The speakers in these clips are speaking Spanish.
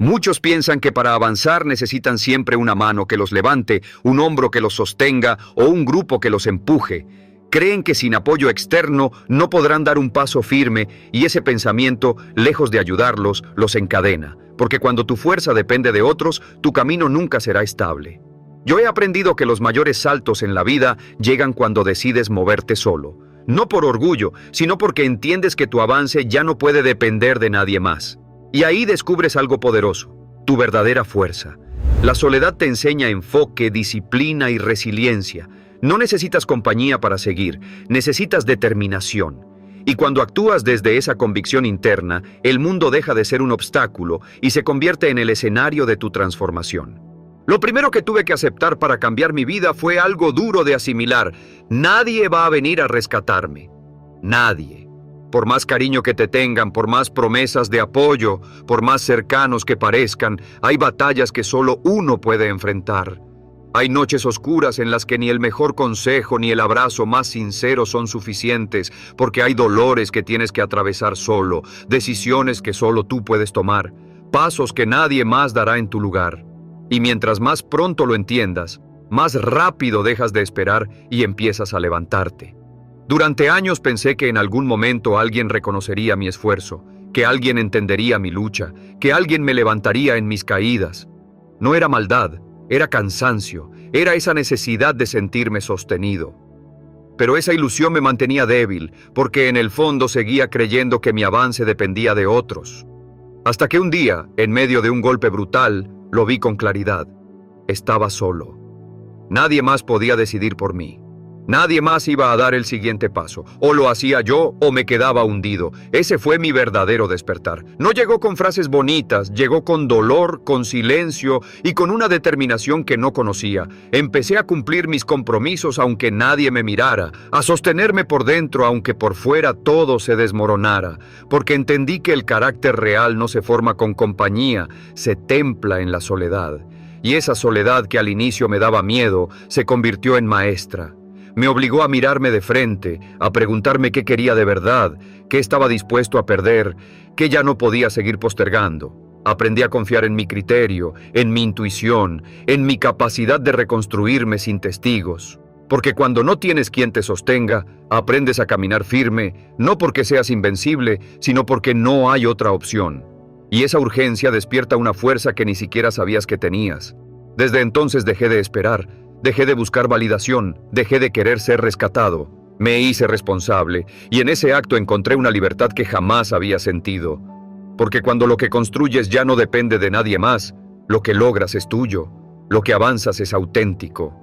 Muchos piensan que para avanzar necesitan siempre una mano que los levante, un hombro que los sostenga o un grupo que los empuje. Creen que sin apoyo externo no podrán dar un paso firme y ese pensamiento, lejos de ayudarlos, los encadena. Porque cuando tu fuerza depende de otros, tu camino nunca será estable. Yo he aprendido que los mayores saltos en la vida llegan cuando decides moverte solo. No por orgullo, sino porque entiendes que tu avance ya no puede depender de nadie más. Y ahí descubres algo poderoso, tu verdadera fuerza. La soledad te enseña enfoque, disciplina y resiliencia. No necesitas compañía para seguir, necesitas determinación. Y cuando actúas desde esa convicción interna, el mundo deja de ser un obstáculo y se convierte en el escenario de tu transformación. Lo primero que tuve que aceptar para cambiar mi vida fue algo duro de asimilar. Nadie va a venir a rescatarme. Nadie. Por más cariño que te tengan, por más promesas de apoyo, por más cercanos que parezcan, hay batallas que solo uno puede enfrentar. Hay noches oscuras en las que ni el mejor consejo ni el abrazo más sincero son suficientes, porque hay dolores que tienes que atravesar solo, decisiones que solo tú puedes tomar, pasos que nadie más dará en tu lugar. Y mientras más pronto lo entiendas, más rápido dejas de esperar y empiezas a levantarte. Durante años pensé que en algún momento alguien reconocería mi esfuerzo, que alguien entendería mi lucha, que alguien me levantaría en mis caídas. No era maldad, era cansancio, era esa necesidad de sentirme sostenido. Pero esa ilusión me mantenía débil, porque en el fondo seguía creyendo que mi avance dependía de otros. Hasta que un día, en medio de un golpe brutal, lo vi con claridad. Estaba solo. Nadie más podía decidir por mí. Nadie más iba a dar el siguiente paso. O lo hacía yo o me quedaba hundido. Ese fue mi verdadero despertar. No llegó con frases bonitas, llegó con dolor, con silencio y con una determinación que no conocía. Empecé a cumplir mis compromisos aunque nadie me mirara, a sostenerme por dentro aunque por fuera todo se desmoronara, porque entendí que el carácter real no se forma con compañía, se templa en la soledad. Y esa soledad que al inicio me daba miedo, se convirtió en maestra. Me obligó a mirarme de frente, a preguntarme qué quería de verdad, qué estaba dispuesto a perder, qué ya no podía seguir postergando. Aprendí a confiar en mi criterio, en mi intuición, en mi capacidad de reconstruirme sin testigos. Porque cuando no tienes quien te sostenga, aprendes a caminar firme, no porque seas invencible, sino porque no hay otra opción. Y esa urgencia despierta una fuerza que ni siquiera sabías que tenías. Desde entonces dejé de esperar. Dejé de buscar validación, dejé de querer ser rescatado. Me hice responsable y en ese acto encontré una libertad que jamás había sentido. Porque cuando lo que construyes ya no depende de nadie más, lo que logras es tuyo, lo que avanzas es auténtico.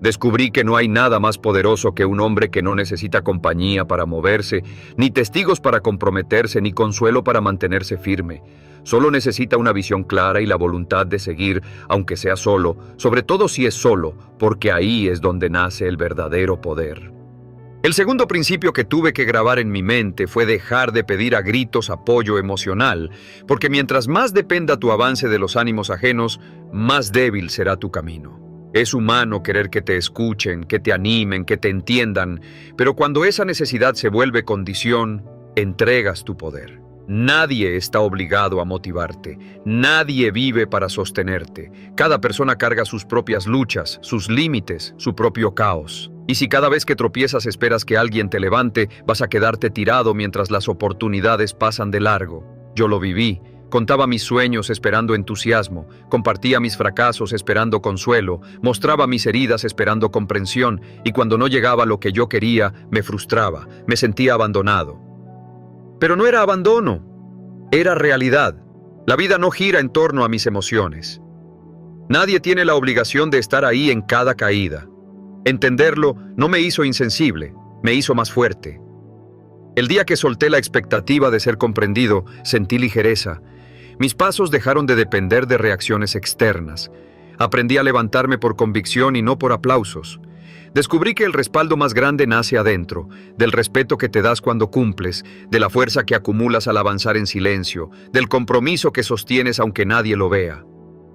Descubrí que no hay nada más poderoso que un hombre que no necesita compañía para moverse, ni testigos para comprometerse, ni consuelo para mantenerse firme. Solo necesita una visión clara y la voluntad de seguir, aunque sea solo, sobre todo si es solo, porque ahí es donde nace el verdadero poder. El segundo principio que tuve que grabar en mi mente fue dejar de pedir a gritos apoyo emocional, porque mientras más dependa tu avance de los ánimos ajenos, más débil será tu camino. Es humano querer que te escuchen, que te animen, que te entiendan, pero cuando esa necesidad se vuelve condición, entregas tu poder. Nadie está obligado a motivarte, nadie vive para sostenerte. Cada persona carga sus propias luchas, sus límites, su propio caos. Y si cada vez que tropiezas esperas que alguien te levante, vas a quedarte tirado mientras las oportunidades pasan de largo. Yo lo viví. Contaba mis sueños esperando entusiasmo, compartía mis fracasos esperando consuelo, mostraba mis heridas esperando comprensión, y cuando no llegaba lo que yo quería, me frustraba, me sentía abandonado. Pero no era abandono, era realidad. La vida no gira en torno a mis emociones. Nadie tiene la obligación de estar ahí en cada caída. Entenderlo no me hizo insensible, me hizo más fuerte. El día que solté la expectativa de ser comprendido, sentí ligereza. Mis pasos dejaron de depender de reacciones externas. Aprendí a levantarme por convicción y no por aplausos. Descubrí que el respaldo más grande nace adentro, del respeto que te das cuando cumples, de la fuerza que acumulas al avanzar en silencio, del compromiso que sostienes aunque nadie lo vea.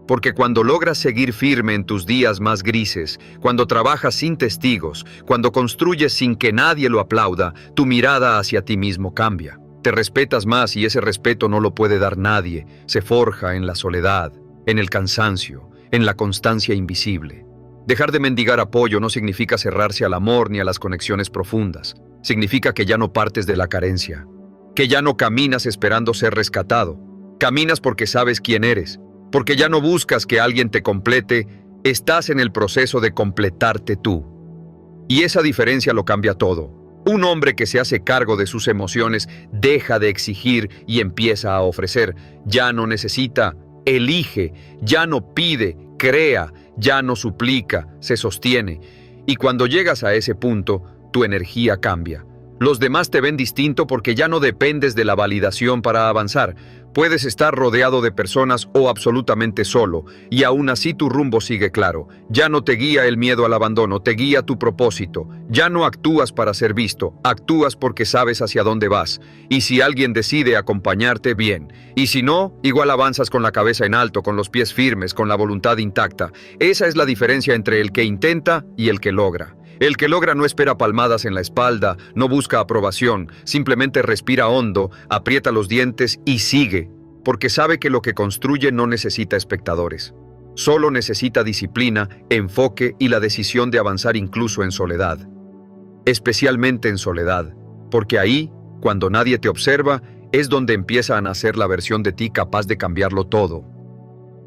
Porque cuando logras seguir firme en tus días más grises, cuando trabajas sin testigos, cuando construyes sin que nadie lo aplauda, tu mirada hacia ti mismo cambia. Te respetas más y ese respeto no lo puede dar nadie. Se forja en la soledad, en el cansancio, en la constancia invisible. Dejar de mendigar apoyo no significa cerrarse al amor ni a las conexiones profundas. Significa que ya no partes de la carencia, que ya no caminas esperando ser rescatado. Caminas porque sabes quién eres, porque ya no buscas que alguien te complete, estás en el proceso de completarte tú. Y esa diferencia lo cambia todo. Un hombre que se hace cargo de sus emociones deja de exigir y empieza a ofrecer. Ya no necesita, elige, ya no pide, crea, ya no suplica, se sostiene. Y cuando llegas a ese punto, tu energía cambia. Los demás te ven distinto porque ya no dependes de la validación para avanzar. Puedes estar rodeado de personas o absolutamente solo, y aún así tu rumbo sigue claro. Ya no te guía el miedo al abandono, te guía tu propósito. Ya no actúas para ser visto, actúas porque sabes hacia dónde vas. Y si alguien decide acompañarte, bien. Y si no, igual avanzas con la cabeza en alto, con los pies firmes, con la voluntad intacta. Esa es la diferencia entre el que intenta y el que logra. El que logra no espera palmadas en la espalda, no busca aprobación, simplemente respira hondo, aprieta los dientes y sigue, porque sabe que lo que construye no necesita espectadores. Solo necesita disciplina, enfoque y la decisión de avanzar incluso en soledad. Especialmente en soledad, porque ahí, cuando nadie te observa, es donde empieza a nacer la versión de ti capaz de cambiarlo todo.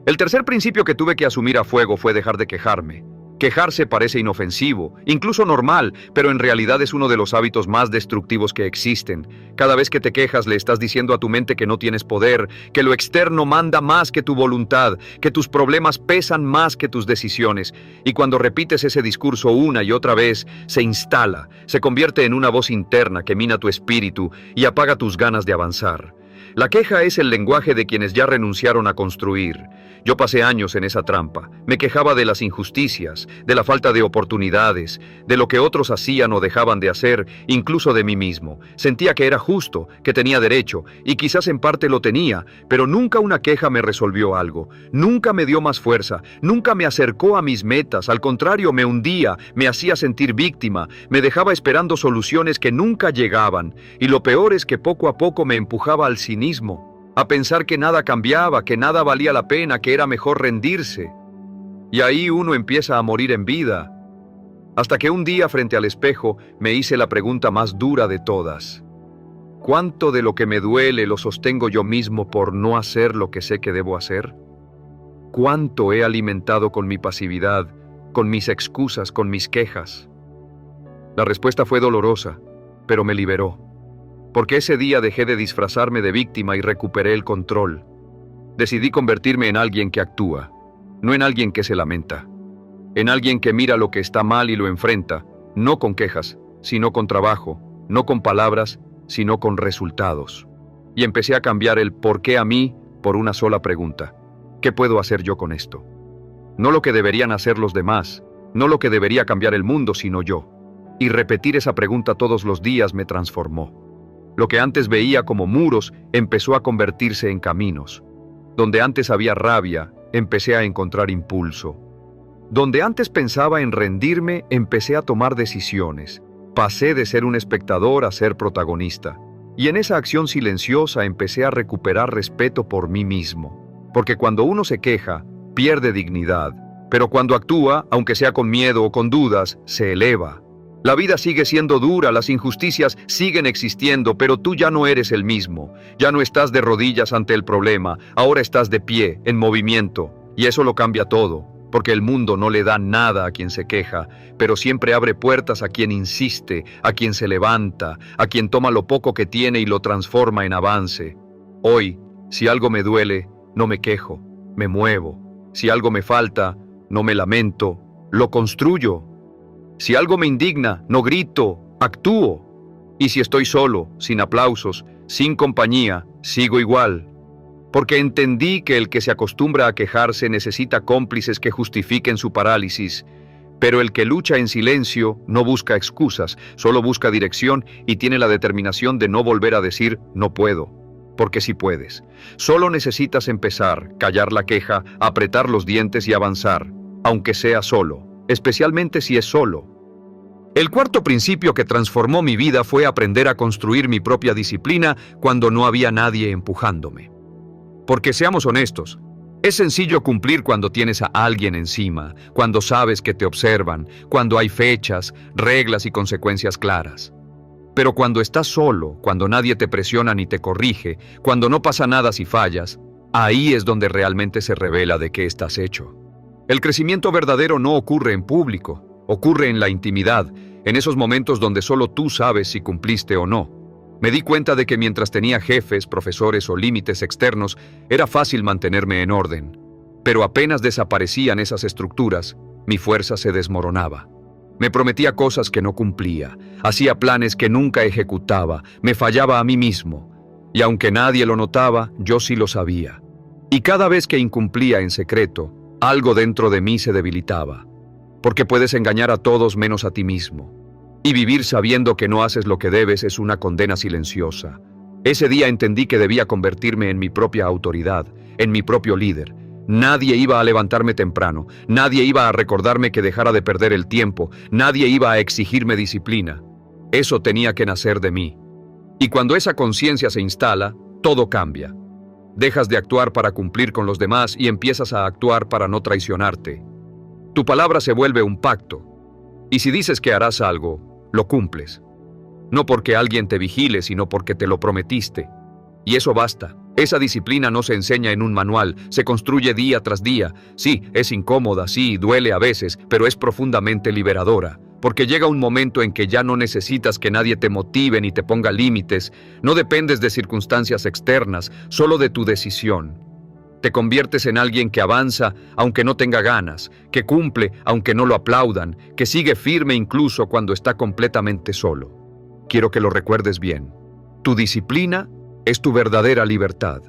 El tercer principio que tuve que asumir a fuego fue dejar de quejarme. Quejarse parece inofensivo, incluso normal, pero en realidad es uno de los hábitos más destructivos que existen. Cada vez que te quejas le estás diciendo a tu mente que no tienes poder, que lo externo manda más que tu voluntad, que tus problemas pesan más que tus decisiones. Y cuando repites ese discurso una y otra vez, se instala, se convierte en una voz interna que mina tu espíritu y apaga tus ganas de avanzar. La queja es el lenguaje de quienes ya renunciaron a construir. Yo pasé años en esa trampa. Me quejaba de las injusticias, de la falta de oportunidades, de lo que otros hacían o dejaban de hacer, incluso de mí mismo. Sentía que era justo, que tenía derecho, y quizás en parte lo tenía, pero nunca una queja me resolvió algo. Nunca me dio más fuerza, nunca me acercó a mis metas, al contrario, me hundía, me hacía sentir víctima, me dejaba esperando soluciones que nunca llegaban, y lo peor es que poco a poco me empujaba al cinismo. A pensar que nada cambiaba, que nada valía la pena, que era mejor rendirse. Y ahí uno empieza a morir en vida. Hasta que un día frente al espejo me hice la pregunta más dura de todas. ¿Cuánto de lo que me duele lo sostengo yo mismo por no hacer lo que sé que debo hacer? ¿Cuánto he alimentado con mi pasividad, con mis excusas, con mis quejas? La respuesta fue dolorosa, pero me liberó. Porque ese día dejé de disfrazarme de víctima y recuperé el control. Decidí convertirme en alguien que actúa, no en alguien que se lamenta. En alguien que mira lo que está mal y lo enfrenta, no con quejas, sino con trabajo, no con palabras, sino con resultados. Y empecé a cambiar el ¿por qué a mí? Por una sola pregunta. ¿Qué puedo hacer yo con esto? No lo que deberían hacer los demás, no lo que debería cambiar el mundo, sino yo. Y repetir esa pregunta todos los días me transformó. Lo que antes veía como muros empezó a convertirse en caminos. Donde antes había rabia, empecé a encontrar impulso. Donde antes pensaba en rendirme, empecé a tomar decisiones. Pasé de ser un espectador a ser protagonista. Y en esa acción silenciosa empecé a recuperar respeto por mí mismo. Porque cuando uno se queja, pierde dignidad. Pero cuando actúa, aunque sea con miedo o con dudas, se eleva. La vida sigue siendo dura, las injusticias siguen existiendo, pero tú ya no eres el mismo. Ya no estás de rodillas ante el problema, ahora estás de pie, en movimiento. Y eso lo cambia todo, porque el mundo no le da nada a quien se queja, pero siempre abre puertas a quien insiste, a quien se levanta, a quien toma lo poco que tiene y lo transforma en avance. Hoy, si algo me duele, no me quejo, me muevo. Si algo me falta, no me lamento, lo construyo. Si algo me indigna, no grito, actúo. Y si estoy solo, sin aplausos, sin compañía, sigo igual. Porque entendí que el que se acostumbra a quejarse necesita cómplices que justifiquen su parálisis. Pero el que lucha en silencio no busca excusas, solo busca dirección y tiene la determinación de no volver a decir no puedo. Porque sí puedes. Solo necesitas empezar, callar la queja, apretar los dientes y avanzar, aunque sea solo. Especialmente si es solo. El cuarto principio que transformó mi vida fue aprender a construir mi propia disciplina cuando no había nadie empujándome. Porque seamos honestos, es sencillo cumplir cuando tienes a alguien encima, cuando sabes que te observan, cuando hay fechas, reglas y consecuencias claras. Pero cuando estás solo, cuando nadie te presiona ni te corrige, cuando no pasa nada si fallas, ahí es donde realmente se revela de qué estás hecho. El crecimiento verdadero no ocurre en público, ocurre en la intimidad, en esos momentos donde solo tú sabes si cumpliste o no. Me di cuenta de que mientras tenía jefes, profesores o límites externos, era fácil mantenerme en orden. Pero apenas desaparecían esas estructuras, mi fuerza se desmoronaba. Me prometía cosas que no cumplía, hacía planes que nunca ejecutaba, me fallaba a mí mismo. Y aunque nadie lo notaba, yo sí lo sabía. Y cada vez que incumplía en secreto, algo dentro de mí se debilitaba. Porque puedes engañar a todos menos a ti mismo. Y vivir sabiendo que no haces lo que debes es una condena silenciosa. Ese día entendí que debía convertirme en mi propia autoridad, en mi propio líder. Nadie iba a levantarme temprano, nadie iba a recordarme que dejara de perder el tiempo, nadie iba a exigirme disciplina. Eso tenía que nacer de mí. Y cuando esa conciencia se instala, todo cambia. Dejas de actuar para cumplir con los demás y empiezas a actuar para no traicionarte. Tu palabra se vuelve un pacto. Y si dices que harás algo, lo cumples. No porque alguien te vigile, sino porque te lo prometiste. Y eso basta. Esa disciplina no se enseña en un manual, se construye día tras día. Sí, es incómoda, sí, duele a veces, pero es profundamente liberadora. Porque llega un momento en que ya no necesitas que nadie te motive ni te ponga límites. No dependes de circunstancias externas, solo de tu decisión. Te conviertes en alguien que avanza aunque no tenga ganas, que cumple aunque no lo aplaudan, que sigue firme incluso cuando está completamente solo. Quiero que lo recuerdes bien. Tu disciplina es tu verdadera libertad.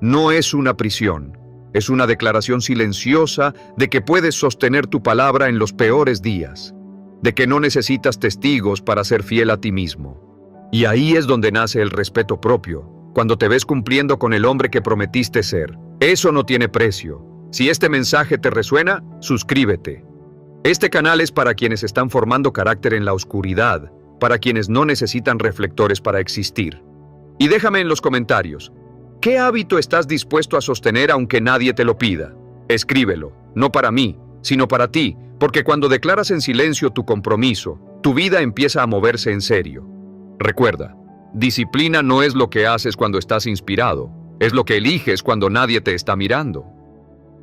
No es una prisión, es una declaración silenciosa de que puedes sostener tu palabra en los peores días, de que no necesitas testigos para ser fiel a ti mismo. Y ahí es donde nace el respeto propio, cuando te ves cumpliendo con el hombre que prometiste ser. Eso no tiene precio. Si este mensaje te resuena, suscríbete. Este canal es para quienes están formando carácter en la oscuridad, para quienes no necesitan reflectores para existir. Y déjame en los comentarios, ¿qué hábito estás dispuesto a sostener aunque nadie te lo pida? Escríbelo, no para mí, sino para ti, porque cuando declaras en silencio tu compromiso, tu vida empieza a moverse en serio. Recuerda, disciplina no es lo que haces cuando estás inspirado, es lo que eliges cuando nadie te está mirando.